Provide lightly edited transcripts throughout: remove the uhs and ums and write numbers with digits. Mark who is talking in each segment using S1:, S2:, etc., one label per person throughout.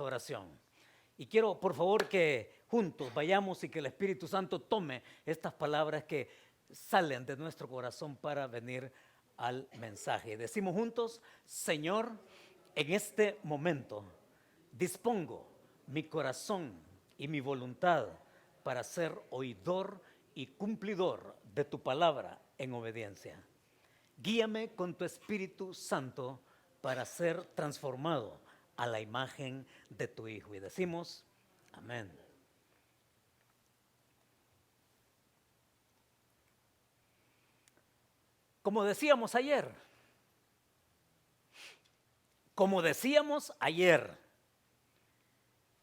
S1: oración. Y quiero, por favor, que juntos vayamos y que el Espíritu Santo tome estas palabras que salen de nuestro corazón para venir al mensaje. Decimos juntos: Señor, en este momento dispongo mi corazón y mi voluntad para ser oidor y cumplidor de tu palabra en obediencia. Guíame con tu Espíritu Santo para ser transformado a la imagen de tu Hijo. Y decimos: amén. Como decíamos ayer,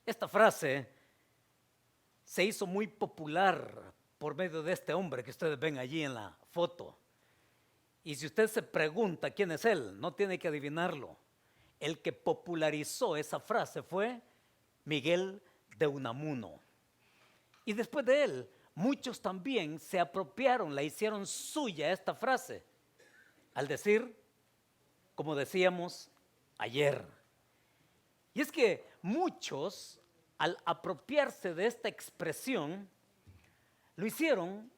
S1: esta frase se hizo muy popular por medio de este hombre que ustedes ven allí en la foto. Y si usted se pregunta quién es él, no tiene que adivinarlo. El que popularizó esa frase fue Miguel de Unamuno. Y después de él, muchos también se apropiaron, la hicieron suya esta frase, al decir, como decíamos ayer. Y es que muchos, al apropiarse de esta expresión, lo hicieron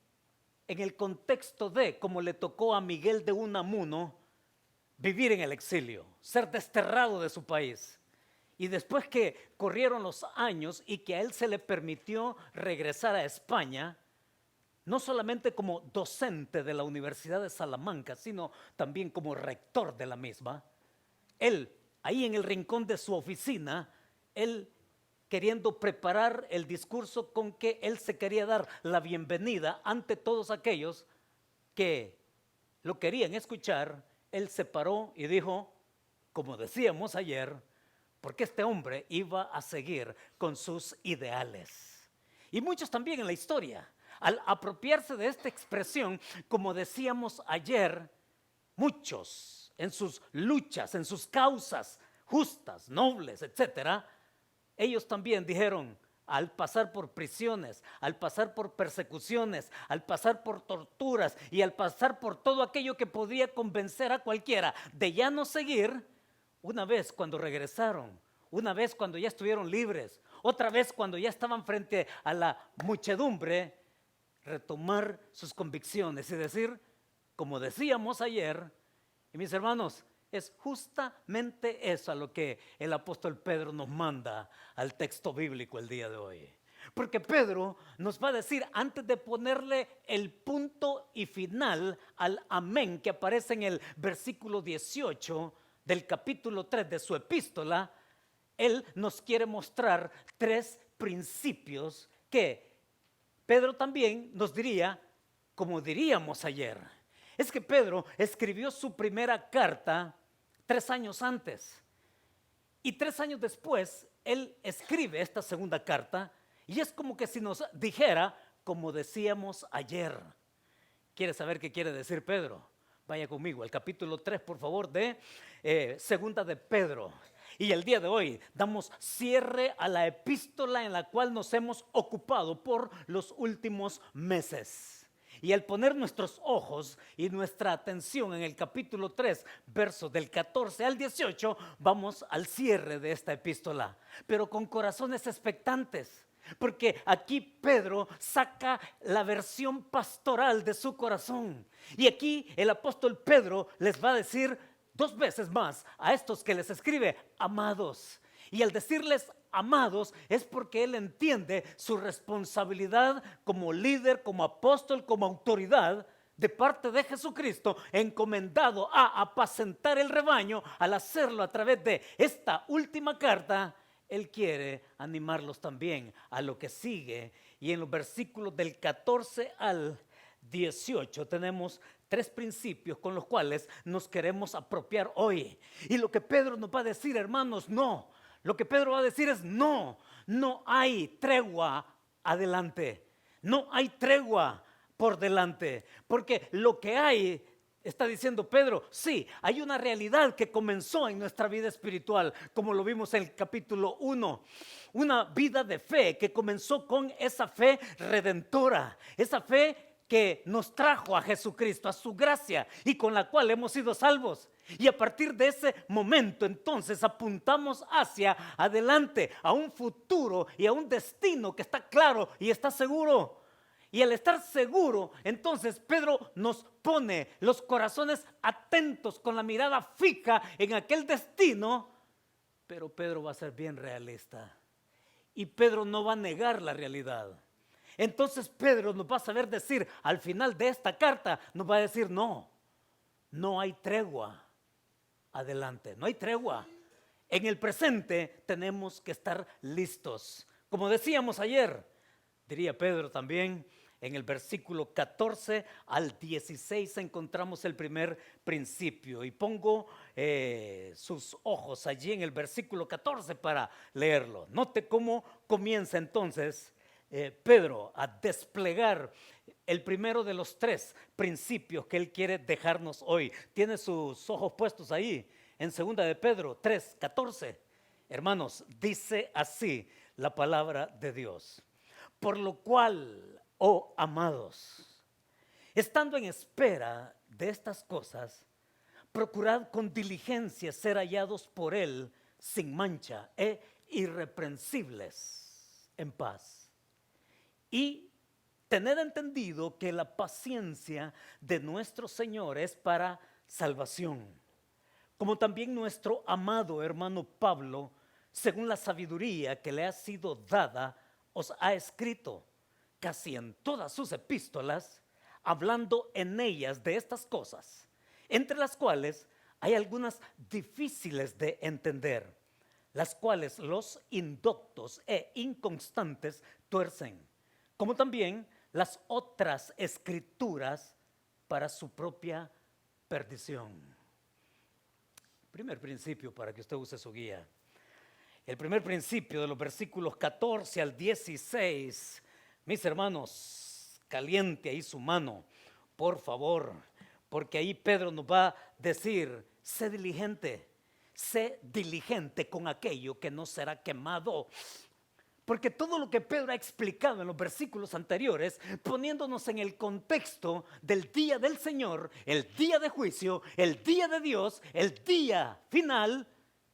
S1: en el contexto de, como le tocó a Miguel de Unamuno, vivir en el exilio, ser desterrado de su país. Y después que corrieron los años y que a él se le permitió regresar a España, no solamente como docente de la Universidad de Salamanca, sino también como rector de la misma, él, ahí en el rincón de su oficina, él queriendo preparar el discurso con que él se quería dar la bienvenida ante todos aquellos que lo querían escuchar, él se paró y dijo, como decíamos ayer, porque este hombre iba a seguir con sus ideales. Y muchos también en la historia, al apropiarse de esta expresión, como decíamos ayer, muchos en sus luchas, en sus causas justas, nobles, etcétera, ellos también dijeron, al pasar por prisiones, al pasar por persecuciones, al pasar por torturas y al pasar por todo aquello que podía convencer a cualquiera de ya no seguir, una vez cuando regresaron, una vez cuando ya estuvieron libres, otra vez cuando ya estaban frente a la muchedumbre, retomar sus convicciones y decir, como decíamos ayer, y mis hermanos, es justamente eso a lo que el apóstol Pedro nos manda al texto bíblico el día de hoy. Porque Pedro nos va a decir, antes de ponerle el punto y final al amén que aparece en el versículo 18 del capítulo 3 de su epístola, él nos quiere mostrar 3 principios que Pedro también nos diría, como diríamos ayer. Es que Pedro escribió su primera carta 3 años antes. Y 3 años después, él escribe esta segunda carta y es como que si nos dijera, como decíamos ayer. ¿Quiere saber qué quiere decir Pedro? Vaya conmigo al capítulo 3, por favor, de segunda de Pedro. Y el día de hoy damos cierre a la epístola en la cual nos hemos ocupado por los últimos meses. Y al poner nuestros ojos y nuestra atención en el capítulo 3, versos del 14 al 18, vamos al cierre de esta epístola, pero con corazones expectantes. Porque aquí Pedro saca la versión pastoral de su corazón. Y aquí el apóstol Pedro les va a decir 2 veces más a estos que les escribe, amados. Y al decirles amados es porque él entiende su responsabilidad como líder, como apóstol, como autoridad de parte de Jesucristo, encomendado a apacentar el rebaño. Al hacerlo a través de esta última carta, él quiere animarlos también a lo que sigue. Y en los versículos del 14 al 18 tenemos 3 principios con los cuales nos queremos apropiar hoy. Y lo que Pedro nos va a decir, hermanos, no. Lo que Pedro va a decir es no hay tregua adelante. No hay tregua por delante. Porque lo que hay, está diciendo Pedro, sí, hay una realidad que comenzó en nuestra vida espiritual, como lo vimos en el capítulo 1. Una vida de fe que comenzó con esa fe redentora, esa fe que nos trajo a Jesucristo, a su gracia y con la cual hemos sido salvos. Y a partir de ese momento entonces apuntamos hacia adelante, a un futuro y a un destino que está claro y está seguro. Y al estar seguro, entonces Pedro nos pone los corazones atentos con la mirada fija en aquel destino. Pero Pedro va a ser bien realista y Pedro no va a negar la realidad. Entonces Pedro nos va a saber decir al final de esta carta, nos va a decir no hay tregua. Adelante, no hay tregua. En el presente tenemos que estar listos. Como decíamos ayer, diría Pedro también, en el versículo 14 al 16 encontramos el primer principio. Y pongo sus ojos allí en el versículo 14 para leerlo. Note cómo comienza entonces Pedro a desplegar el primero de los tres principios que él quiere dejarnos hoy. Tiene sus ojos puestos ahí en 2 de Pedro 3:14. Hermanos, dice así la palabra de Dios. Por lo cual, oh amados, estando en espera de estas cosas, procurad con diligencia ser hallados por él sin mancha e irreprensibles en paz. Y tened entendido que la paciencia de nuestro Señor es para salvación, como también nuestro amado hermano Pablo, según la sabiduría que le ha sido dada, os ha escrito casi en todas sus epístolas, hablando en ellas de estas cosas, entre las cuales hay algunas difíciles de entender, las cuales los indoctos e inconstantes tuercen, como también las otras escrituras para su propia perdición. Primer principio para que usted use su guía. El primer principio de los versículos 14 al 16, mis hermanos, caliente ahí su mano, por favor, porque ahí Pedro nos va a decir, sé diligente con aquello que no será quemado. Porque todo lo que Pedro ha explicado en los versículos anteriores, poniéndonos en el contexto del día del Señor, el día de juicio, el día de Dios, el día final,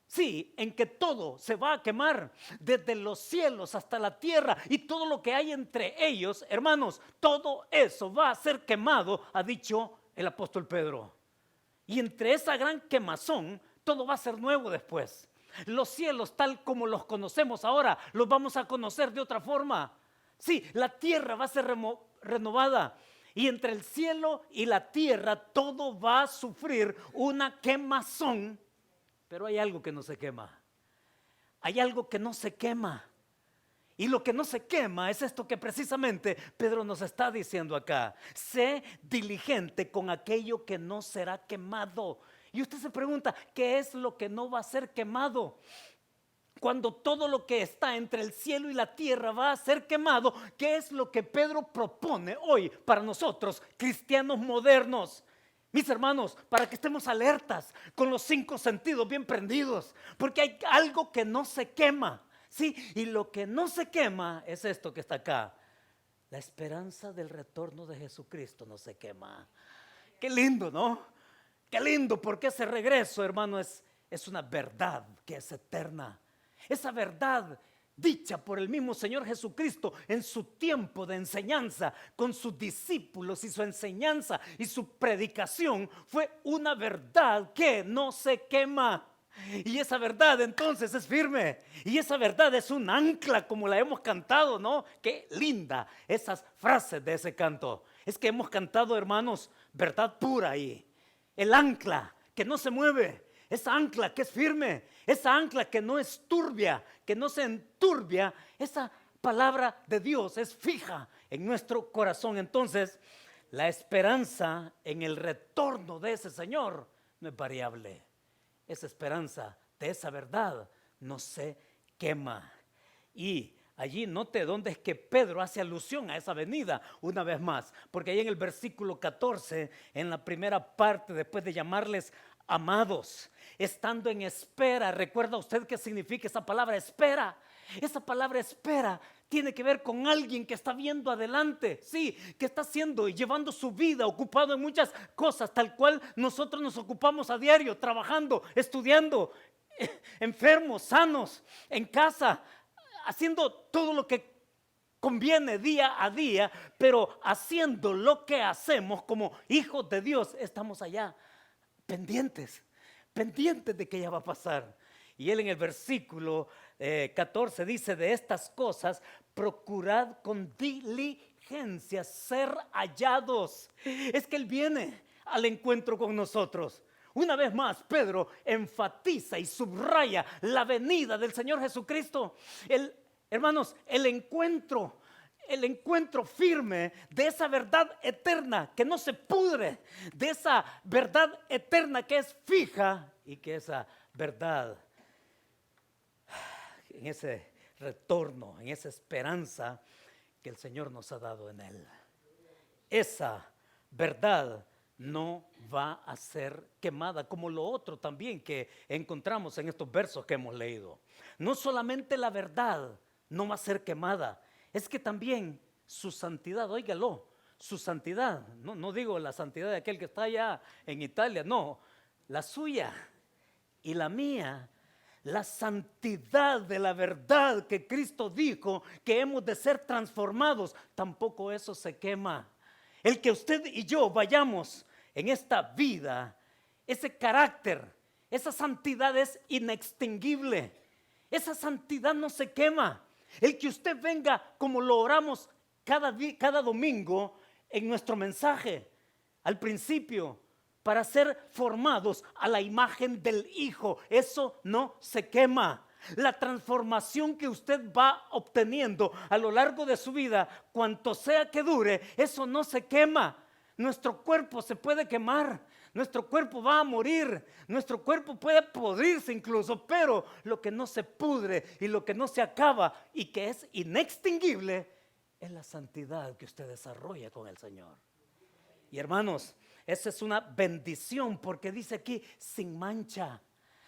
S1: sí, en que todo se va a quemar, desde los cielos hasta la tierra y todo lo que hay entre ellos, hermanos, todo eso va a ser quemado, ha dicho el apóstol Pedro. Y entre esa gran quemazón, todo va a ser nuevo después. Los cielos tal como los conocemos ahora, los vamos a conocer de otra forma. Sí, la tierra va a ser renovada. Y entre el cielo y la tierra todo va a sufrir una quemazón. Pero hay algo que no se quema. Hay algo que no se quema. Y lo que no se quema es esto que precisamente Pedro nos está diciendo acá. Sé diligente con aquello que no será quemado. Y usted se pregunta, ¿qué es lo que no va a ser quemado? Cuando todo lo que está entre el cielo y la tierra va a ser quemado, ¿qué es lo que Pedro propone hoy para nosotros, cristianos modernos? Mis hermanos, para que estemos alertas, con los 5 sentidos bien prendidos, porque hay algo que no se quema, ¿sí? Y lo que no se quema es esto que está acá. La esperanza del retorno de Jesucristo no se quema. Qué lindo, ¿no? Qué lindo, porque ese regreso, hermano, es una verdad que es eterna. Esa verdad dicha por el mismo Señor Jesucristo en su tiempo de enseñanza con sus discípulos, y su enseñanza y su predicación fue una verdad que no se quema. Y esa verdad entonces es firme, y esa verdad es un ancla, como la hemos cantado, ¿no? Qué linda esas frases de ese canto. Es que hemos cantado, hermanos, verdad pura ahí. El ancla que no se mueve, esa ancla que es firme, esa ancla que no es turbia, que no se enturbia, esa palabra de Dios es fija en nuestro corazón. Entonces, la esperanza en el retorno de ese Señor no es variable. Esa esperanza de esa verdad no se quema. Y allí note dónde es que Pedro hace alusión a esa venida una vez más, porque ahí en el versículo 14, en la primera parte, después de llamarles amados, estando en espera. ¿Recuerda usted qué significa esa palabra espera? Esa palabra espera tiene que ver con alguien que está viendo adelante, sí, que está haciendo y llevando su vida, ocupado en muchas cosas, tal cual nosotros nos ocupamos a diario, trabajando, estudiando, enfermos, sanos, en casa, haciendo todo lo que conviene día a día, pero haciendo lo que hacemos como hijos de Dios, estamos allá pendientes de que ya va a pasar. Y él en el versículo 14 dice: de estas cosas procurad con diligencia ser hallados. Es que él viene al encuentro con nosotros. Una vez más, Pedro enfatiza y subraya la venida del Señor Jesucristo. Hermanos, el encuentro firme de esa verdad eterna que no se pudre, de esa verdad eterna que es fija, y que esa verdad, en ese retorno, en esa esperanza que el Señor nos ha dado en Él, esa verdad no va a ser quemada, como lo otro también que encontramos en estos versos que hemos leído. No solamente la verdad no va a ser quemada, es que también su santidad, óigalo, su santidad, no digo la santidad de aquel que está allá en Italia, no, la suya y la mía, la santidad de la verdad que Cristo dijo que hemos de ser transformados, tampoco eso se quema. El que usted y yo vayamos en esta vida, ese carácter, esa santidad es inextinguible, esa santidad no se quema. El que usted venga como lo oramos cada domingo en nuestro mensaje al principio, para ser formados a la imagen del Hijo, eso no se quema. La transformación que usted va obteniendo a lo largo de su vida, cuanto sea que dure, eso no se quema. Nuestro cuerpo se puede quemar, nuestro cuerpo va a morir, nuestro cuerpo puede podrirse incluso, pero lo que no se pudre y lo que no se acaba y que es inextinguible es la santidad que usted desarrolla con el Señor. Y hermanos, esa es una bendición, porque dice aquí sin mancha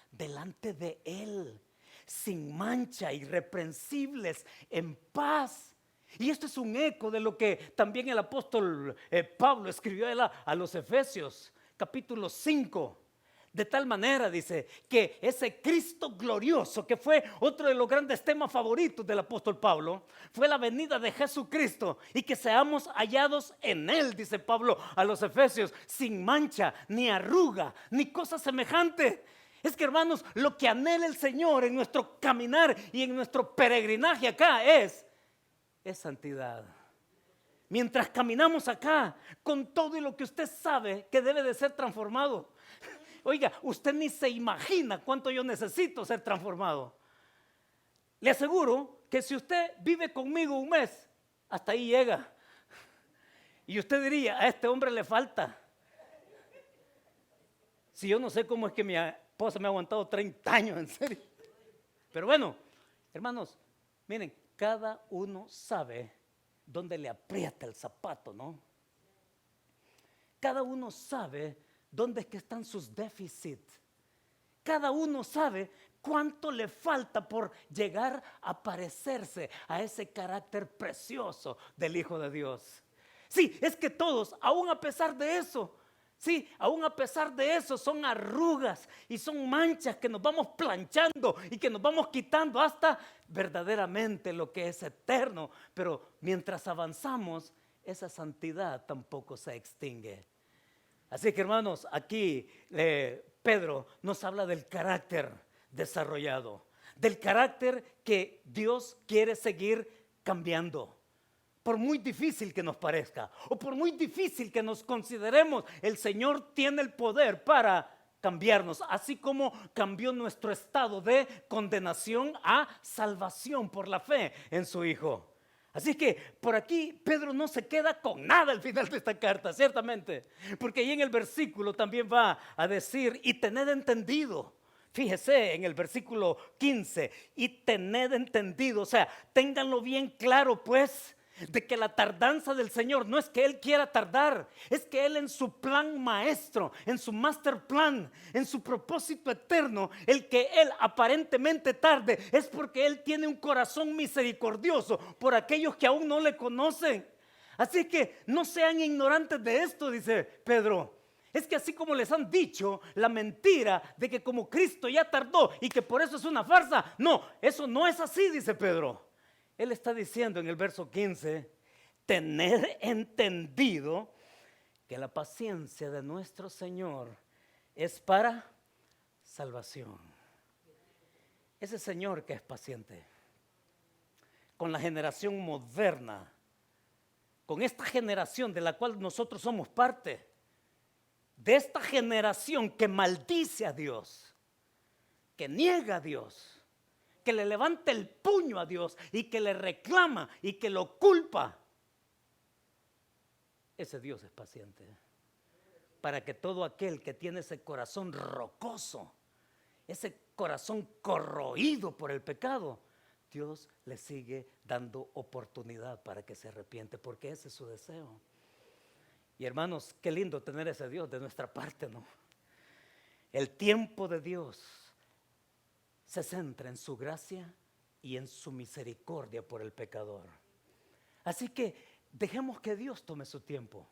S1: delante de Él, sin mancha, irreprensibles, en paz. Y esto es un eco de lo que también el apóstol Pablo escribió a los Efesios, capítulo 5. De tal manera, dice, que ese Cristo glorioso, que fue otro de los grandes temas favoritos del apóstol Pablo, fue la venida de Jesucristo, y que seamos hallados en Él, dice Pablo a los Efesios, sin mancha, ni arruga, ni cosa semejante. Es que, hermanos, lo que anhela el Señor en nuestro caminar y en nuestro peregrinaje acá es santidad. Mientras caminamos acá, con todo y lo que usted sabe que debe de ser transformado. Oiga, usted ni se imagina cuánto yo necesito ser transformado. Le aseguro que si usted vive conmigo un mes, hasta ahí llega. Y usted diría, a este hombre le falta. Si yo no sé cómo es que mi esposa me ha aguantado 30 años, en serio. Pero bueno, hermanos, miren, cada uno sabe dónde le aprieta el zapato, ¿no? Cada uno sabe dónde es que están sus déficits. Cada uno sabe cuánto le falta por llegar a parecerse a ese carácter precioso del Hijo de Dios. Sí, es que todos, aún a pesar de eso, sí, aún a pesar de eso, son arrugas y son manchas que nos vamos planchando y que nos vamos quitando hasta verdaderamente lo que es eterno. Pero mientras avanzamos, esa santidad tampoco se extingue. Así que, hermanos, aquí Pedro nos habla del carácter desarrollado, del carácter que Dios quiere seguir cambiando. Por muy difícil que nos parezca o por muy difícil que nos consideremos, el Señor tiene el poder para cambiarnos, así como cambió nuestro estado de condenación a salvación por la fe en su Hijo. Así que por aquí Pedro no se queda con nada al final de esta carta, ciertamente, porque ahí en el versículo también va a decir, y tened entendido. Fíjese en el versículo 15, y tened entendido, o sea, ténganlo bien claro pues, de que la tardanza del Señor no es que Él quiera tardar, es que Él en su plan maestro, en su master plan, en su propósito eterno, el que Él aparentemente tarde es porque Él tiene un corazón misericordioso por aquellos que aún no le conocen. Así que no sean ignorantes de esto, dice Pedro. Es que así como les han dicho la mentira de que como Cristo ya tardó y que por eso es una farsa, no, eso no es así, dice Pedro. Él está diciendo en el verso 15, tener entendido que la paciencia de nuestro Señor es para salvación. Ese Señor que es paciente con la generación moderna, con esta generación de la cual nosotros somos parte, de esta generación que maldice a Dios, que niega a Dios, que le levanta el puño a Dios y que le reclama y que lo culpa. Ese Dios es paciente para que todo aquel que tiene ese corazón rocoso, ese corazón corroído por el pecado, Dios le sigue dando oportunidad para que se arrepiente, porque ese es su deseo. Y hermanos, qué lindo tener ese Dios de nuestra parte, ¿no? El tiempo de Dios se centra en su gracia y en su misericordia por el pecador. Así que dejemos que Dios tome su tiempo.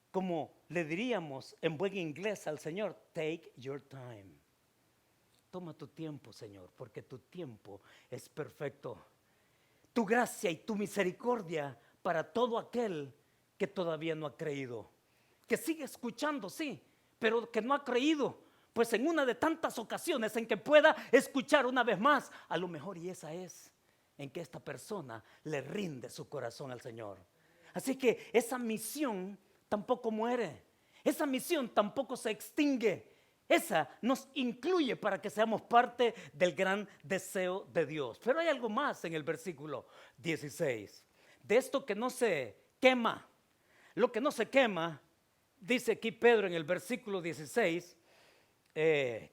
S1: Como le diríamos en buen inglés al Señor, take your time. Toma tu tiempo, Señor, porque tu tiempo es perfecto. Tu gracia y tu misericordia para todo aquel que todavía no ha creído, que sigue escuchando, sí, pero que no ha creído, pues en una de tantas ocasiones en que pueda escuchar una vez más, a lo mejor y esa es en que esta persona le rinde su corazón al Señor. Así que esa misión tampoco muere, esa misión tampoco se extingue. Esa nos incluye para que seamos parte del gran deseo de Dios. Pero hay algo más en el versículo 16. De esto que no se quema. Lo que no se quema, dice aquí Pedro en el versículo 16,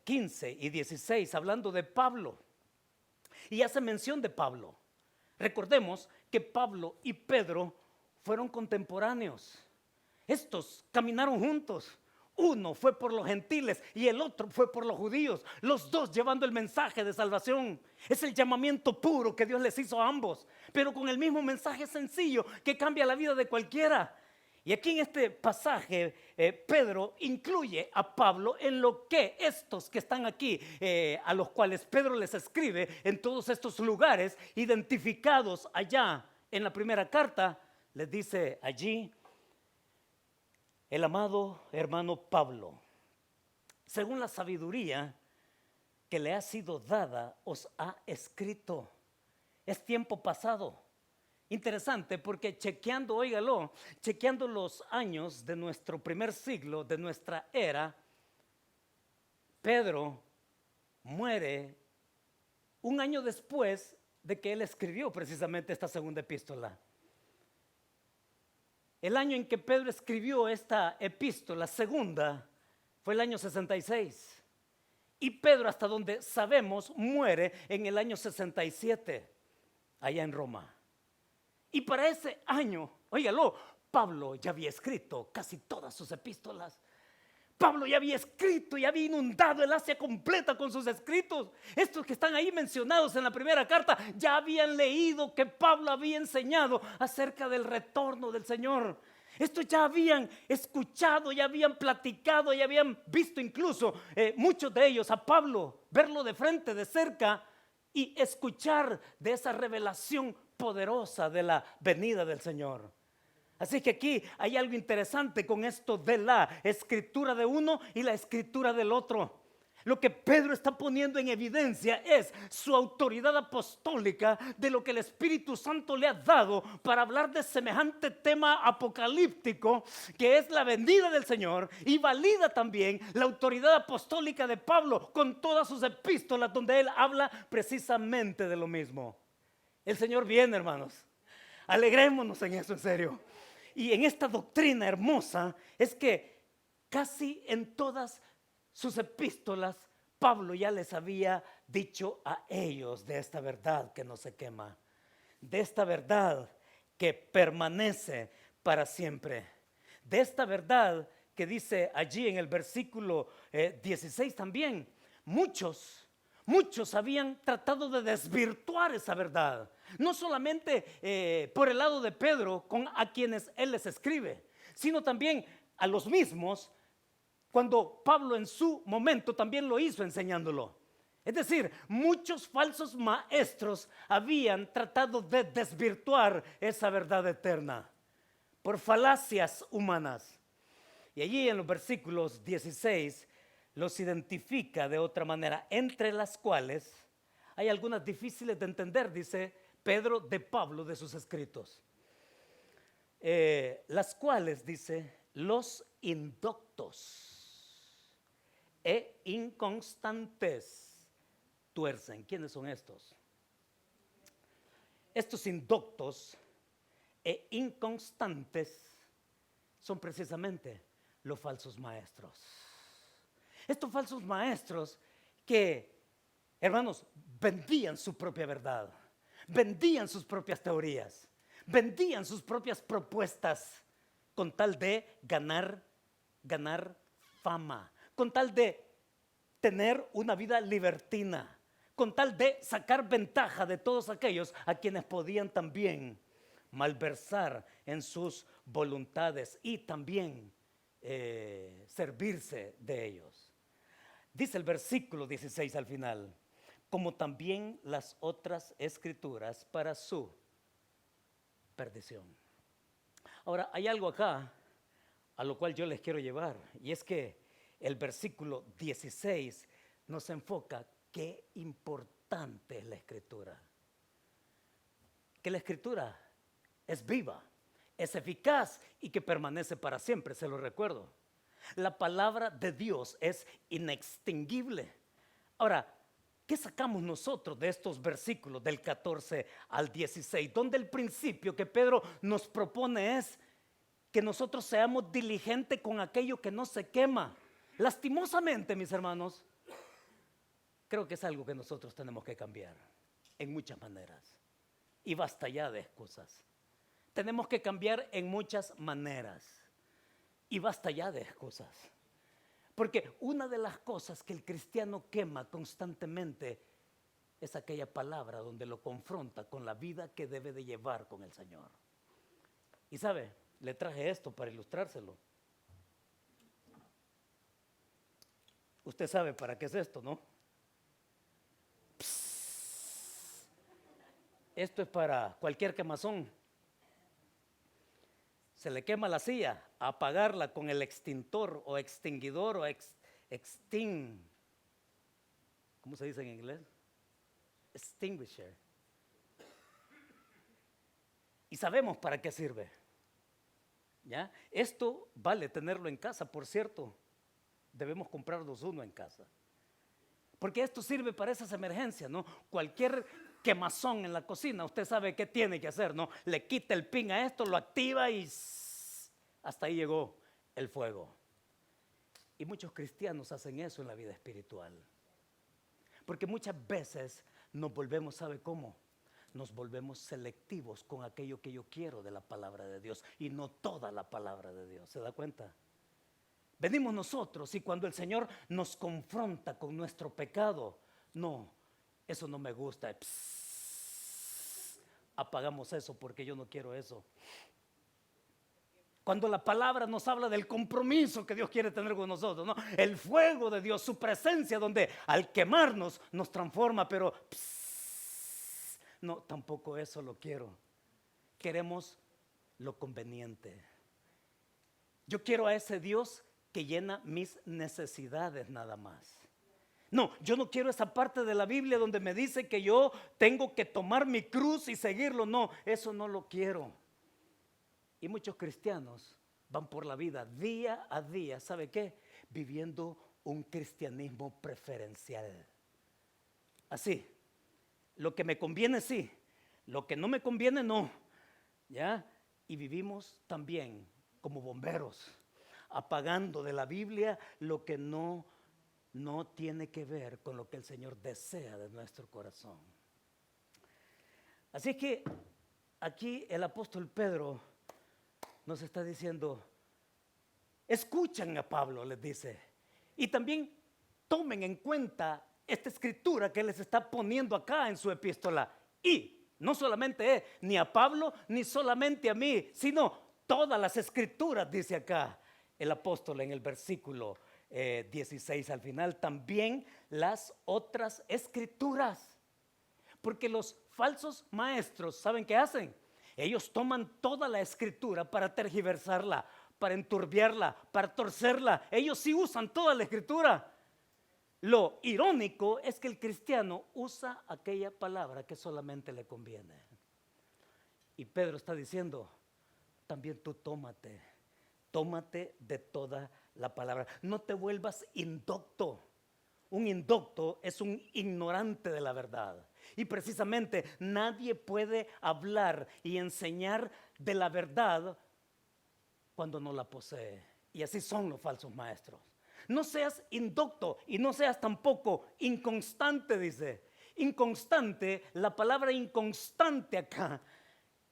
S1: 15 y 16, hablando de Pablo. Y hace mención de Pablo. Recordemos que Pablo y Pedro fueron contemporáneos. Estos caminaron juntos. Uno fue por los gentiles y el otro fue por los judíos, los dos llevando el mensaje de salvación. Es el llamamiento puro que Dios les hizo a ambos, pero con el mismo mensaje sencillo que cambia la vida de cualquiera. Y aquí en este pasaje Pedro incluye a Pablo en lo que estos que están aquí, a los cuales Pedro les escribe en todos estos lugares identificados allá en la primera carta, les dice allí: el amado hermano Pablo, según la sabiduría que le ha sido dada, os ha escrito. Es tiempo pasado. Interesante porque chequeando, óigalo, chequeando los años de nuestro primer siglo, de nuestra era, Pedro muere un año después de que él escribió precisamente esta segunda epístola. El año en que Pedro escribió esta epístola segunda fue el año 66. Y Pedro, hasta donde sabemos, muere en el año 67, allá en Roma. Y para ese año, óigalo, Pablo ya había escrito casi todas sus epístolas. Pablo ya había escrito y había inundado el Asia completa con sus escritos. Estos que están ahí mencionados en la primera carta ya habían leído que Pablo había enseñado acerca del retorno del Señor. Estos ya habían escuchado, ya habían platicado, ya habían visto incluso muchos de ellos a Pablo, verlo de frente, de cerca y escuchar de esa revelación poderosa de la venida del Señor. Así que aquí hay algo interesante con esto de la escritura de uno y la escritura del otro. Lo que Pedro está poniendo en evidencia es su autoridad apostólica de lo que el Espíritu Santo le ha dado para hablar de semejante tema apocalíptico que es la venida del Señor, y valida también la autoridad apostólica de Pablo con todas sus epístolas donde él habla precisamente de lo mismo. El Señor viene, hermanos. Alegrémonos en eso, en serio. Y en esta doctrina hermosa es que casi en todas sus epístolas Pablo ya les había dicho a ellos de esta verdad que no se quema, de esta verdad que permanece para siempre. De esta verdad que dice allí en el versículo 16 también, muchos habían tratado de desvirtuar esa verdad. No solamente por el lado de Pedro, a quienes él les escribe, sino también a los mismos, cuando Pablo en su momento también lo hizo enseñándolo. Es decir, muchos falsos maestros habían tratado de desvirtuar esa verdad eterna por falacias humanas. Y allí en los versículos 16 los identifica de otra manera, entre las cuales hay algunas difíciles de entender, dice Pedro de Pablo de sus escritos. Las cuales, dice, los indoctos e inconstantes tuercen. ¿Quiénes son estos? Estos indoctos e inconstantes son precisamente los falsos maestros. Estos falsos maestros que, hermanos, vendían su propia verdad, vendían sus propias teorías, vendían sus propias propuestas con tal de ganar fama, con tal de tener una vida libertina, con tal de sacar ventaja de todos aquellos a quienes podían también malversar en sus voluntades y también servirse de ellos. Dice el versículo 16 al final, como también las otras escrituras para su perdición. Ahora, hay algo acá a lo cual yo les quiero llevar, y es que el versículo 16 nos enfoca qué importante es la escritura. Que la escritura es viva, es eficaz y que permanece para siempre, se lo recuerdo. La palabra de Dios es inextinguible. Ahora, ¿qué sacamos nosotros de estos versículos del 14 al 16? Donde el principio que Pedro nos propone es que nosotros seamos diligentes con aquello que no se quema. Lastimosamente, mis hermanos, creo que es algo que nosotros tenemos que cambiar en muchas maneras. Y basta ya de excusas. Tenemos que cambiar en muchas maneras. Y basta ya de excusas. Porque una de las cosas que el cristiano quema constantemente es aquella palabra donde lo confronta con la vida que debe de llevar con el Señor. Y sabe, le traje esto para ilustrárselo. Usted sabe para qué es esto, ¿no? Psst. Esto es para cualquier quemazón. Se le quema la silla, a apagarla con el extintor o extinguidor o ¿cómo se dice en inglés? Extinguisher. Y sabemos para qué sirve. ¿Ya? Esto vale tenerlo en casa, por cierto. Debemos comprarnos uno en casa. Porque esto sirve para esas emergencias, ¿no? Cualquier quemazón en la cocina, usted sabe qué tiene que hacer, ¿no? Le quita el pin a esto, lo activa y hasta ahí llegó el fuego. Y muchos cristianos hacen eso en la vida espiritual. Porque muchas veces nos volvemos, ¿sabe cómo? Nos volvemos selectivos con aquello que yo quiero de la palabra de Dios y no toda la palabra de Dios. ¿Se da cuenta? Venimos nosotros y cuando el Señor nos confronta con nuestro pecado, no, eso no me gusta. Apagamos eso porque yo no quiero eso. Cuando la palabra nos habla del compromiso que Dios quiere tener con nosotros, ¿no? El fuego de Dios, su presencia donde al quemarnos nos transforma, pero no, tampoco eso lo quiero. Queremos lo conveniente. Yo quiero a ese Dios que llena mis necesidades nada más. No, yo no quiero esa parte de la Biblia donde me dice que yo tengo que tomar mi cruz y seguirlo. No, eso no lo quiero. Y muchos cristianos van por la vida día a día, ¿sabe qué? Viviendo un cristianismo preferencial. Así, lo que me conviene sí, lo que no me conviene no. ¿Ya? Y vivimos también como bomberos, apagando de la Biblia lo que no tiene que ver con lo que el Señor desea de nuestro corazón. Así que aquí el apóstol Pedro nos está diciendo, escuchan a Pablo, les dice, y también tomen en cuenta esta escritura que les está poniendo acá en su epístola. Y no solamente ni a Pablo, ni solamente a mí, sino todas las escrituras, dice acá el apóstol en el versículo 16 al final, también las otras escrituras. Porque los falsos maestros, ¿saben qué hacen? Ellos toman toda la escritura para tergiversarla, para enturbiarla, para torcerla. Ellos sí usan toda la escritura. Lo irónico es que el cristiano usa aquella palabra que solamente le conviene. Y Pedro está diciendo, también tú tómate de toda la palabra. No te vuelvas indocto. Un indocto es un ignorante de la verdad. Y precisamente nadie puede hablar y enseñar de la verdad cuando no la posee. Y así son los falsos maestros. No seas indocto y no seas tampoco inconstante, dice. Inconstante, la palabra inconstante acá,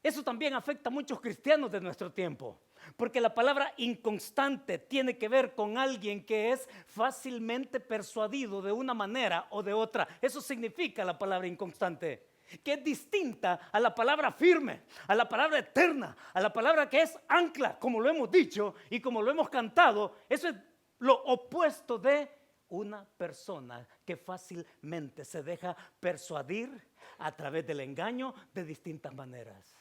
S1: eso también afecta a muchos cristianos de nuestro tiempo. Porque la palabra inconstante tiene que ver con alguien que es fácilmente persuadido de una manera o de otra. Eso significa la palabra inconstante, que es distinta a la palabra firme, a la palabra eterna, a la palabra que es ancla, como lo hemos dicho y como lo hemos cantado. Eso es lo opuesto de una persona que fácilmente se deja persuadir a través del engaño de distintas maneras.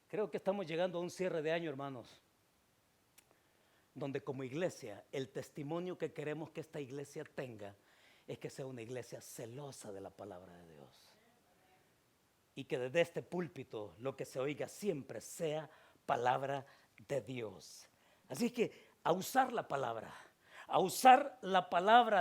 S1: Creo que estamos llegando a un cierre de año, hermanos, donde como iglesia, el testimonio que queremos que esta iglesia tenga es que sea una iglesia celosa de la palabra de Dios. Y que desde este púlpito lo que se oiga siempre sea palabra de Dios. Así que a usar la palabra,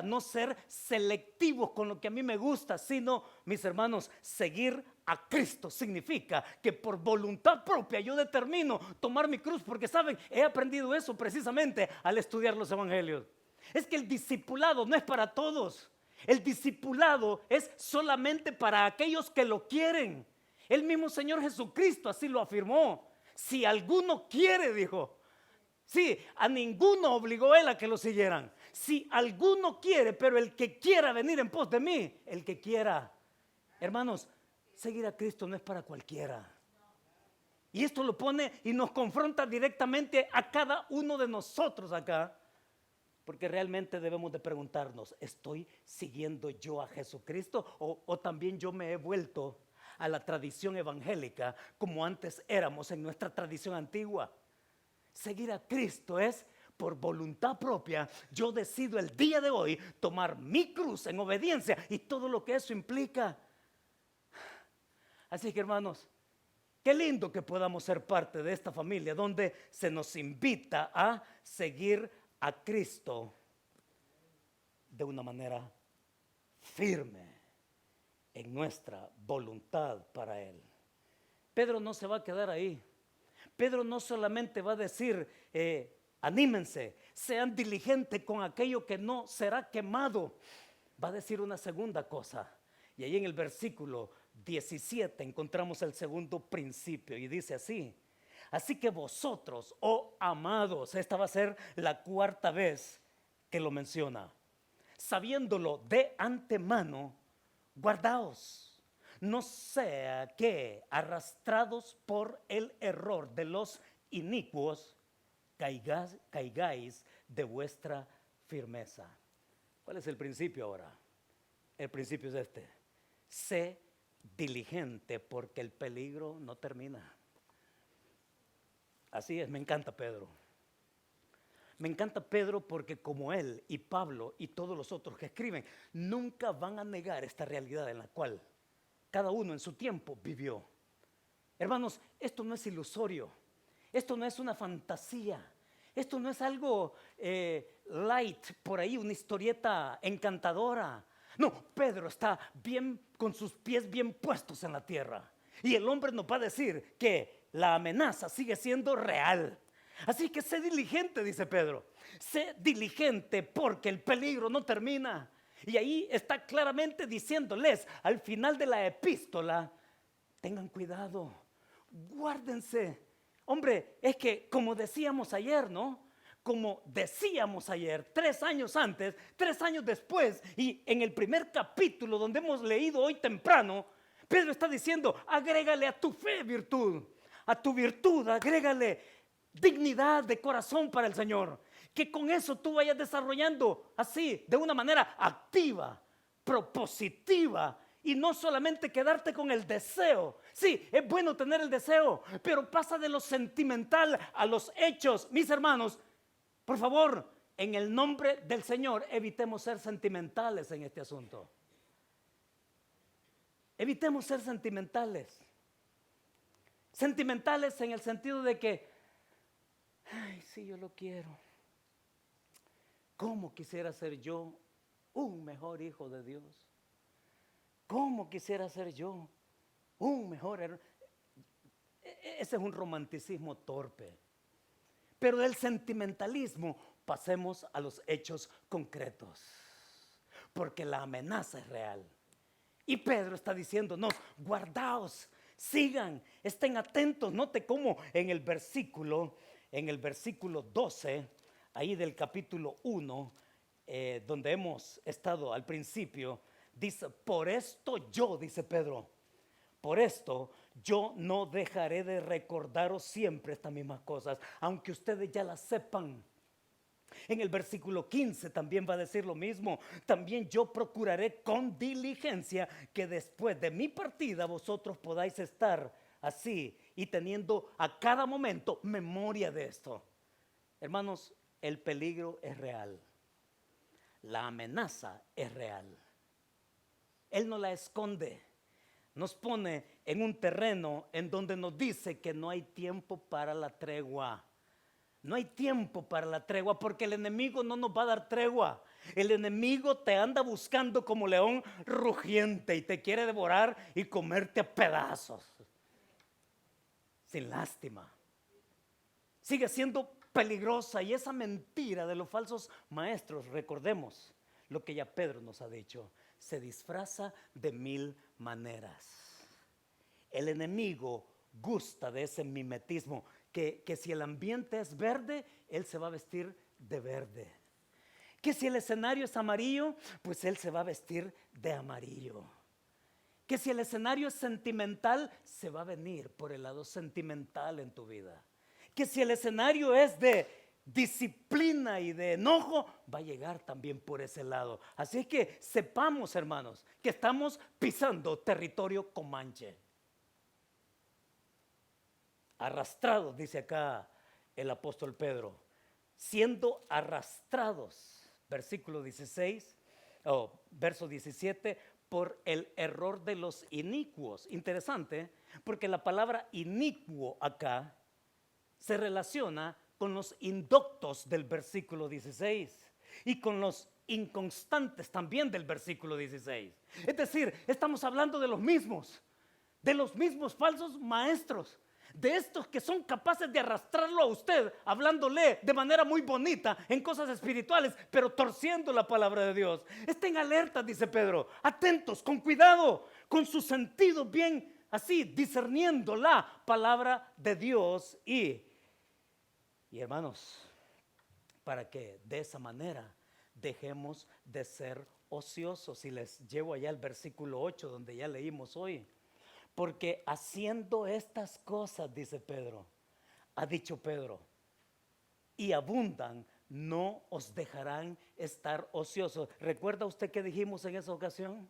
S1: no ser selectivos con lo que a mí me gusta, sino, mis hermanos, seguir a Cristo significa que por voluntad propia yo determino tomar mi cruz, porque saben, he aprendido eso precisamente al estudiar los evangelios. Es que el discipulado no es para todos. El discipulado es solamente para aquellos que lo quieren. El mismo Señor Jesucristo así lo afirmó. Si alguno quiere, dijo. Sí, a ninguno obligó él a que lo siguieran. Si alguno quiere, pero el que quiera venir en pos de mí, el que quiera. Hermanos, seguir a Cristo no es para cualquiera. Y esto lo pone y nos confronta directamente a cada uno de nosotros acá. Porque realmente debemos de preguntarnos, ¿estoy siguiendo yo a Jesucristo? O también yo me he vuelto a la tradición evangélica como antes éramos en nuestra tradición antigua. Seguir a Cristo es por voluntad propia. Yo decido el día de hoy tomar mi cruz en obediencia y todo lo que eso implica. Así que, hermanos, qué lindo que podamos ser parte de esta familia donde se nos invita a seguir a Cristo de una manera firme en nuestra voluntad para Él. Pedro no se va a quedar ahí. Pedro no solamente va a decir, anímense, sean diligentes con aquello que no será quemado. Va a decir una segunda cosa. Y ahí en el versículo 17 encontramos el segundo principio y dice así: así que vosotros, oh amados, esta va a ser la cuarta vez que lo menciona, sabiéndolo de antemano, guardaos. No sea que, arrastrados por el error de los inicuos, caigáis de vuestra firmeza. ¿Cuál es el principio ahora? El principio es este: sé diligente porque el peligro no termina. Así es, me encanta Pedro. Me encanta Pedro porque como él y Pablo y todos los otros que escriben, nunca van a negar esta realidad en la cual cada uno en su tiempo vivió. Hermanos, esto no es ilusorio, esto no es una fantasía, esto no es algo light por ahí, una historieta encantadora. No, Pedro está bien, con sus pies bien puestos en la tierra. Y el hombre nos va a decir que la amenaza sigue siendo real. Así que sé diligente, dice Pedro. Sé diligente porque el peligro no termina. Y ahí está claramente diciéndoles al final de la epístola tengan cuidado, guárdense. Hombre, es que como decíamos ayer, ¿no? Como decíamos ayer, 3 años antes, 3 años después, y en el primer capítulo donde hemos leído hoy temprano, Pedro está diciendo, agrégale a tu fe virtud, a tu virtud, agrégale dignidad de corazón para el Señor. Que con eso tú vayas desarrollando así, de una manera activa, propositiva, y no solamente quedarte con el deseo. Sí, es bueno tener el deseo, pero pasa de lo sentimental a los hechos. Mis hermanos, por favor, en el nombre del Señor, evitemos ser sentimentales en este asunto. Evitemos ser sentimentales. Sentimentales en el sentido de que, ay, sí, yo lo quiero. ¿Cómo quisiera ser yo un mejor hijo de Dios? ¿Cómo quisiera ser yo un mejor hermano? Ese es un romanticismo torpe. Pero del sentimentalismo pasemos a los hechos concretos, porque la amenaza es real. Y Pedro está diciéndonos, guardaos, sigan, estén atentos. Note cómo en el versículo 12, ahí del capítulo 1, donde hemos estado al principio, dice, por esto yo, dice Pedro, por esto yo no dejaré de recordaros siempre estas mismas cosas, aunque ustedes ya las sepan. En el versículo 15 también va a decir lo mismo. También yo procuraré con diligencia que después de mi partida vosotros podáis estar así y teniendo a cada momento memoria de esto. Hermanos, el peligro es real. La amenaza es real. Él no la esconde. Nos pone en un terreno en donde nos dice que no hay tiempo para la tregua. No hay tiempo para la tregua porque el enemigo no nos va a dar tregua. El enemigo te anda buscando como león rugiente y te quiere devorar y comerte a pedazos. Sin lástima. Sigue siendo peligrosa y esa mentira de los falsos maestros, recordemos lo que ya Pedro nos ha dicho, se disfraza de 1000 maneras. El enemigo gusta de ese mimetismo, que si el ambiente es verde, él se va a vestir de verde. Que si el escenario es amarillo, pues él se va a vestir de amarillo. Que si el escenario es sentimental, se va a venir por el lado sentimental en tu vida. Que si el escenario es de disciplina y de enojo, va a llegar también por ese lado. Así que sepamos, hermanos, que estamos pisando territorio comanche. Arrastrados, dice acá el apóstol Pedro, siendo arrastrados, versículo 16, verso 17, por el error de los inicuos. Interesante, porque la palabra inicuo acá se relaciona con los indoctos del versículo 16 y con los inconstantes también del versículo 16. Es decir, estamos hablando de los mismos falsos maestros, de estos que son capaces de arrastrarlo a usted, hablándole de manera muy bonita en cosas espirituales, pero torciendo la palabra de Dios. Estén alertas, dice Pedro, atentos, con cuidado, con sus sentidos bien así, discerniendo la palabra de Dios. Y hermanos, para que de esa manera dejemos de ser ociosos. Y les llevo allá al versículo 8, donde ya leímos hoy. Porque haciendo estas cosas, dice Pedro, ha dicho Pedro, y abundan, no os dejarán estar ociosos. ¿Recuerda usted qué dijimos en esa ocasión?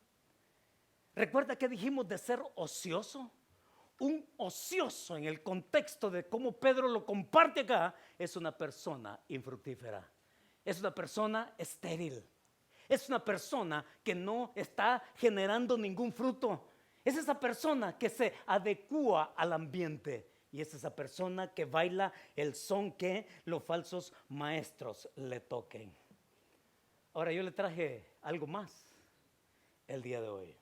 S1: ¿Recuerda qué dijimos de ser ocioso? Un ocioso, en el contexto de cómo Pedro lo comparte acá, es una persona infructífera, es una persona estéril, es una persona que no está generando ningún fruto. Es esa persona que se adecúa al ambiente y es esa persona que baila el son que los falsos maestros le toquen. Ahora yo le traje algo más el día de hoy.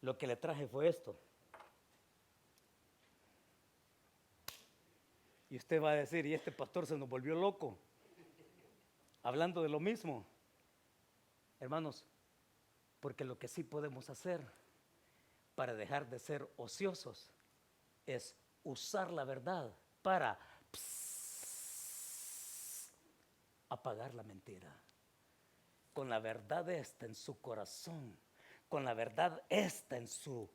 S1: Lo que le traje fue esto. Y usted va a decir, y este pastor se nos volvió loco, hablando de lo mismo. Hermanos, porque lo que sí podemos hacer para dejar de ser ociosos es usar la verdad para apagar la mentira. Con la verdad esta en su corazón, con la verdad esta en su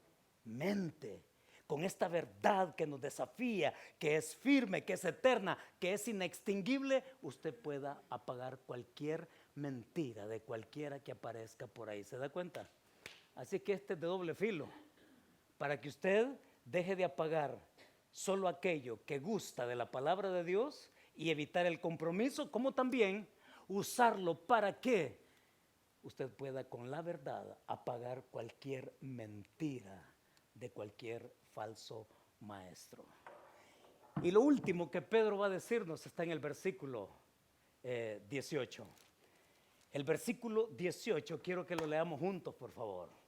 S1: mente, con esta verdad que nos desafía, que es firme, que es eterna, que es inextinguible, usted pueda apagar cualquier mentira de cualquiera que aparezca por ahí. ¿Se da cuenta? Así que este es de doble filo, para que usted deje de apagar solo aquello que gusta de la palabra de Dios y evitar el compromiso, como también usarlo para que usted pueda con la verdad apagar cualquier mentira de cualquier falso maestro. Y lo último que Pedro va a decirnos está en el versículo 18. El versículo 18, quiero que lo leamos juntos, por favor.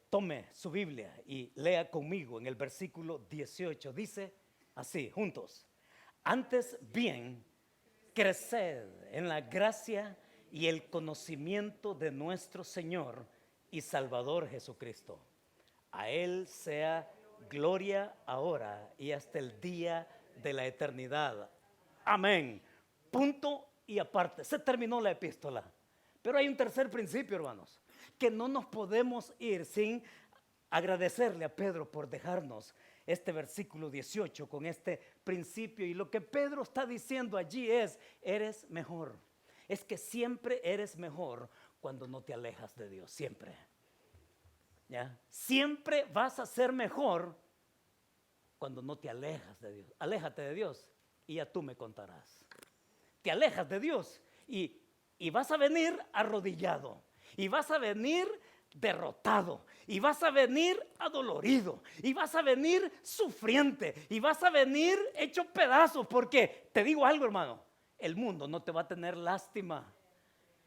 S1: Tome su Biblia y lea conmigo en el versículo 18. Dice así, juntos: antes bien, creced en la gracia y el conocimiento de nuestro Señor y Salvador Jesucristo. A Él sea gloria ahora y hasta el día de la eternidad. Amén. Punto y aparte. Se terminó la epístola. Pero hay un tercer principio, hermanos, que no nos podemos ir sin agradecerle a Pedro por dejarnos este versículo 18 con este principio. Y lo que Pedro está diciendo allí es: eres mejor. Es que siempre eres mejor cuando no te alejas de Dios. Siempre. ¿Ya? Siempre vas a ser mejor cuando no te alejas de Dios. Aléjate de Dios y ya tú me contarás. Te alejas de Dios y vas a venir arrodillado. Y vas a venir derrotado. Y vas a venir adolorido. Y vas a venir sufriente. Y vas a venir hecho pedazos. Porque te digo algo, hermano, el mundo no te va a tener lástima.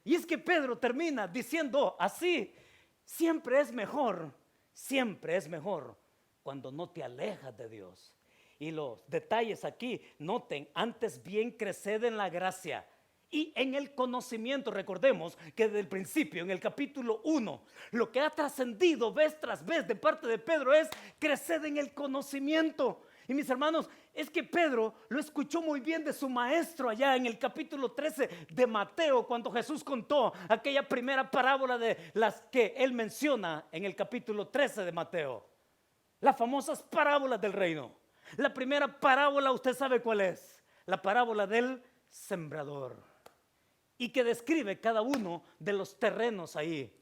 S1: Y es que Pedro termina diciendo así: siempre es mejor cuando no te alejas de Dios. Y los detalles aquí, noten: antes bien creced en la gracia y en el conocimiento. Recordemos que desde el principio, en el capítulo 1, lo que ha trascendido vez tras vez de parte de Pedro es: creced en el conocimiento. Y mis hermanos, es que Pedro lo escuchó muy bien de su maestro allá en el capítulo 13 de Mateo, cuando Jesús contó aquella primera parábola de las que él menciona en el capítulo 13 de Mateo. Las famosas parábolas del reino. La primera parábola, usted sabe cuál es: la parábola del sembrador, y que describe cada uno de los terrenos ahí.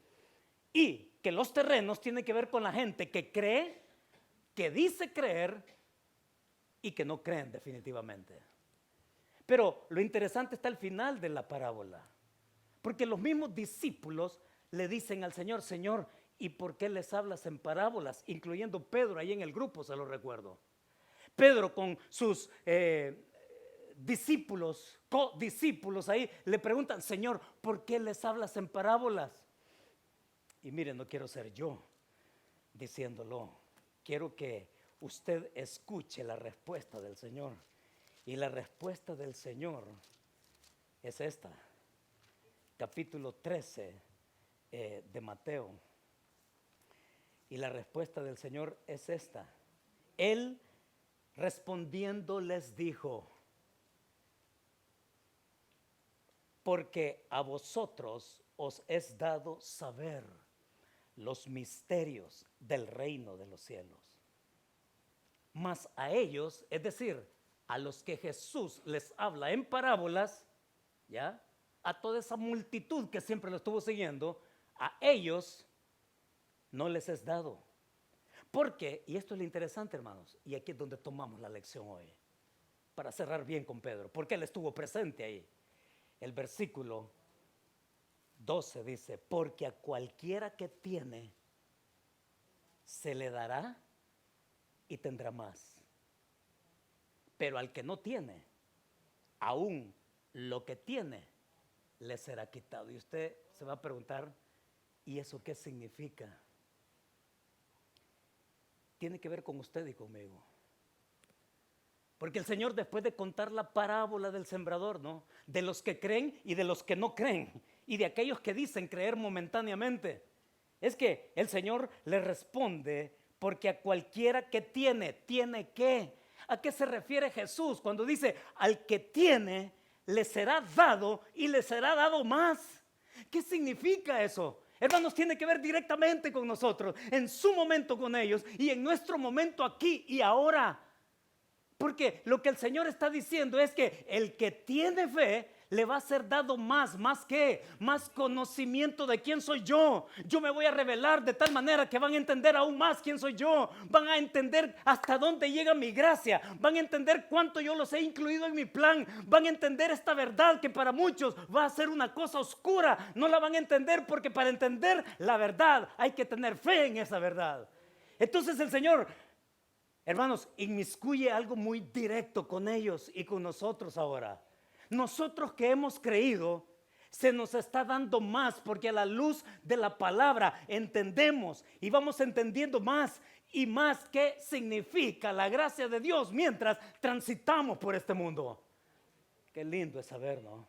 S1: Y que los terrenos tienen que ver con la gente que cree, que dice creer y que no creen definitivamente. Pero lo interesante está al final de la parábola, porque los mismos discípulos le dicen al Señor: Señor, ¿y por qué les hablas en parábolas? Incluyendo Pedro ahí en el grupo, se lo recuerdo. Pedro con sus discípulos, codiscípulos ahí, le preguntan: Señor, ¿por qué les hablas en parábolas? Y miren, no quiero ser yo diciéndolo, quiero que usted escuche la respuesta del Señor. Y la respuesta del Señor es esta, capítulo 13 de Mateo. Y la respuesta del Señor es esta: Él respondiendo les dijo: porque a vosotros os es dado saber los misterios del reino de los cielos. Mas a ellos, es decir, a los que Jesús les habla en parábolas, ¿ya? A toda esa multitud que siempre lo estuvo siguiendo, a ellos no les es dado. Porque, y esto es lo interesante, hermanos, y aquí es donde tomamos la lección hoy, para cerrar bien con Pedro, porque él estuvo presente ahí. El versículo 12 dice: porque a cualquiera que tiene, se le dará y tendrá más. Pero al que no tiene, aún lo que tiene le será quitado. Y usted se va a preguntar: ¿y eso qué significa? Tiene que ver con usted y conmigo. Porque el Señor, después de contar la parábola del sembrador, ¿no?, de los que creen y de los que no creen, y de aquellos que dicen creer momentáneamente, Es que el Señor le responde, porque a cualquiera que tiene, ¿tiene qué? ¿A qué se refiere Jesús cuando dice, al que tiene, le será dado y le será dado más? ¿Qué significa eso? Hermanos, tiene que ver directamente con nosotros, en su momento con ellos y en nuestro momento aquí y ahora. Porque lo que el Señor está diciendo es que el que tiene fe le va a ser dado más que, más conocimiento de quién soy yo. Yo me voy a revelar de tal manera que van a entender aún más quién soy yo. Van a entender hasta dónde llega mi gracia. Van a entender cuánto yo los he incluido en mi plan. Van a entender esta verdad que para muchos va a ser una cosa oscura. No la van a entender porque para entender la verdad hay que tener fe en esa verdad. Entonces el Señor, hermanos, inmiscuye algo muy directo con ellos y con nosotros ahora. Nosotros que hemos creído, se nos está dando más porque a la luz de la palabra entendemos y vamos entendiendo más y más qué significa la gracia de Dios mientras transitamos por este mundo. Qué lindo es saber, ¿no?,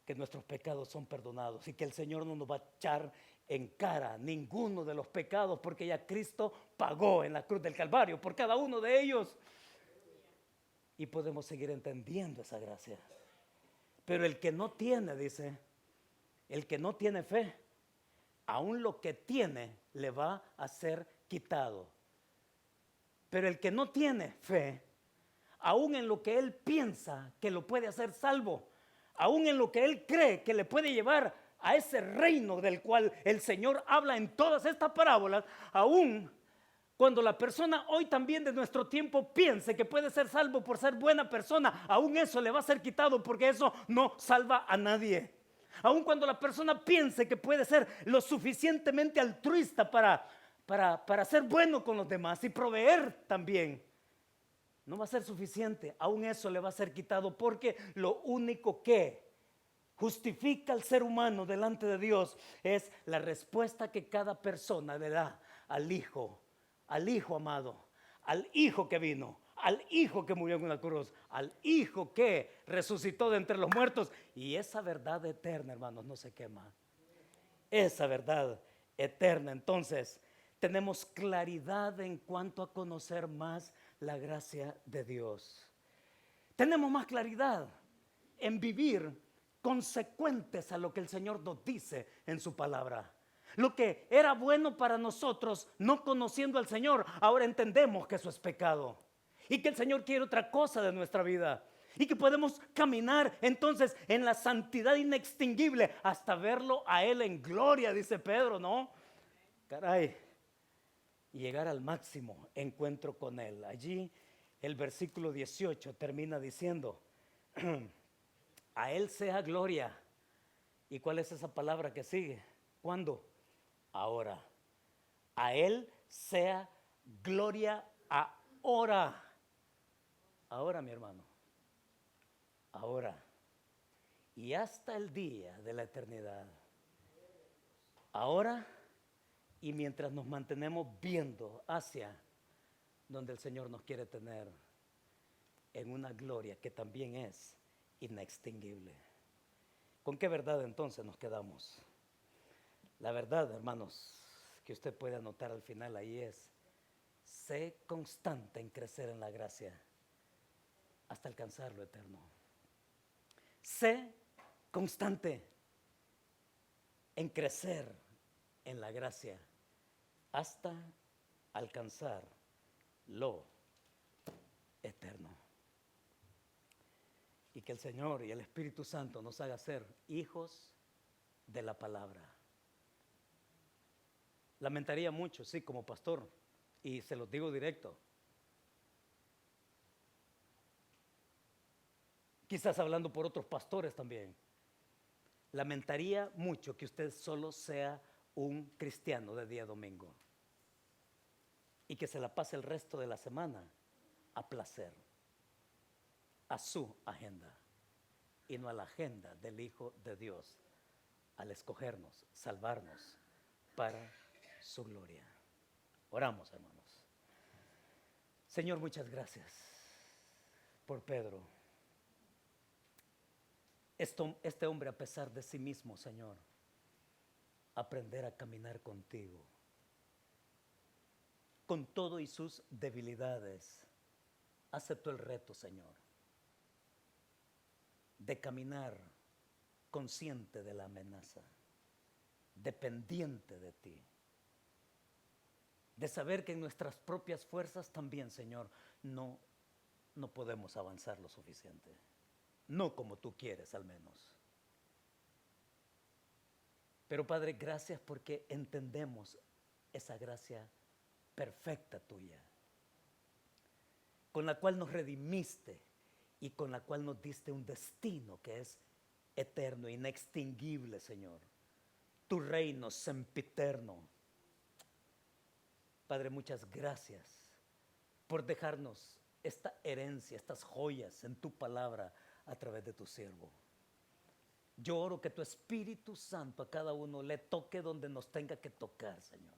S1: que nuestros pecados son perdonados y que el Señor no nos va a echar en cara ninguno de los pecados porque ya Cristo pagó en la cruz del Calvario por cada uno de ellos. Y podemos seguir entendiendo esa gracia. Pero el que no tiene, dice, el que no tiene fe, aún lo que tiene le va a ser quitado. Pero el que no tiene fe, aún en lo que él piensa que lo puede hacer salvo, aún en lo que él cree que le puede llevar a ese reino del cual el Señor habla en todas estas parábolas, aún cuando la persona hoy también de nuestro tiempo piense que puede ser salvo por ser buena persona, aún eso le va a ser quitado porque eso no salva a nadie. Aún cuando la persona piense que puede ser lo suficientemente altruista para ser bueno con los demás y proveer también, no va a ser suficiente. Aún eso le va a ser quitado porque lo único que justifica al ser humano delante de Dios es la respuesta que cada persona le da al Hijo amado, al Hijo que vino, al Hijo que murió en una cruz, al Hijo que resucitó de entre los muertos. Y esa verdad eterna, hermanos, no se quema. Esa verdad eterna. Entonces, tenemos claridad en cuanto a conocer más la gracia de Dios. Tenemos más claridad en vivir consecuentes a lo que el Señor nos dice en su palabra. Lo que era bueno para nosotros, no conociendo al Señor, ahora entendemos que eso es pecado y que el Señor quiere otra cosa de nuestra vida y que podemos caminar entonces en la santidad inextinguible hasta verlo a Él en gloria, dice Pedro, ¿no? Caray, y llegar al máximo encuentro con Él. Allí el versículo 18 termina diciendo, a Él sea gloria. ¿Y cuál es esa palabra que sigue? ¿Cuándo? Ahora. A Él sea gloria ahora. Ahora, mi hermano. Ahora. Y hasta el día de la eternidad. Ahora y mientras nos mantenemos viendo hacia donde el Señor nos quiere tener, en una gloria que también es inextinguible. ¿Con qué verdad entonces nos quedamos? La verdad, hermanos, que usted puede anotar al final ahí es: sé constante en crecer en la gracia hasta alcanzar lo eterno. Sé constante en crecer en la gracia hasta alcanzar lo eterno. Y que el Señor y el Espíritu Santo nos haga ser hijos de la palabra. Lamentaría mucho, sí, como pastor, y se los digo directo, quizás hablando por otros pastores también, lamentaría mucho que usted solo sea un cristiano de día domingo y que se la pase el resto de la semana a placer, a su agenda y no a la agenda del Hijo de Dios al escogernos, salvarnos para su gloria. Oramos, hermanos. Señor, muchas gracias por Pedro. Este hombre, a pesar de sí mismo, Señor, aprender a caminar contigo, con todo y sus debilidades. Acepto el reto, Señor, de caminar consciente de la amenaza, dependiente de ti, de saber que en nuestras propias fuerzas también, Señor, no podemos avanzar lo suficiente, no como tú quieres al menos. Pero Padre, gracias porque entendemos esa gracia perfecta tuya, con la cual nos redimiste y con la cual nos diste un destino que es eterno, inextinguible, Señor. Tu reino sempiterno. Padre, muchas gracias por dejarnos esta herencia, estas joyas en tu palabra a través de tu siervo. Yo oro que tu Espíritu Santo a cada uno le toque donde nos tenga que tocar, Señor.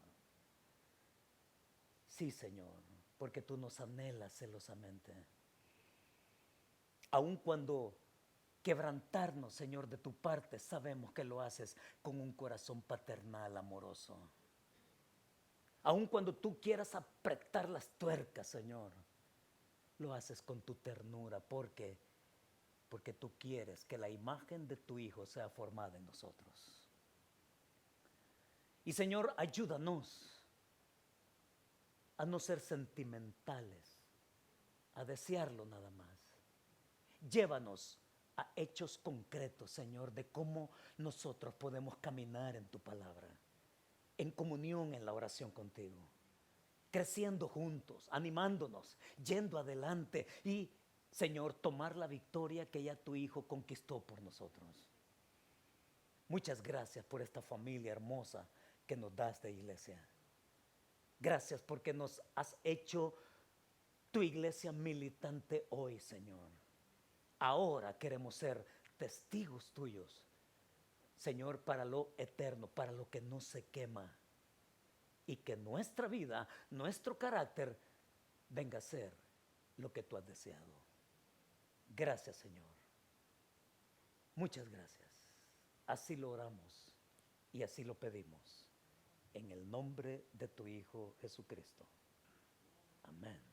S1: Sí, Señor, porque tú nos anhelas celosamente. Aun cuando quebrantarnos, Señor, de tu parte, sabemos que lo haces con un corazón paternal, amoroso. Aun cuando tú quieras apretar las tuercas, Señor, lo haces con tu ternura, porque tú quieres que la imagen de tu Hijo sea formada en nosotros. Y Señor, ayúdanos a no ser sentimentales, a desearlo nada más. Llévanos a hechos concretos, Señor, de cómo nosotros podemos caminar en tu palabra, en comunión en la oración contigo, creciendo juntos, animándonos, yendo adelante y, Señor, tomar la victoria que ya tu Hijo conquistó por nosotros. Muchas gracias por esta familia hermosa que nos das de iglesia. Gracias porque nos has hecho tu iglesia militante hoy, Señor. Ahora queremos ser testigos tuyos, Señor, para lo eterno, para lo que no se quema. Y que nuestra vida, nuestro carácter, venga a ser lo que tú has deseado. Gracias, Señor. Muchas gracias. Así lo oramos y así lo pedimos. En el nombre de tu Hijo Jesucristo. Amén.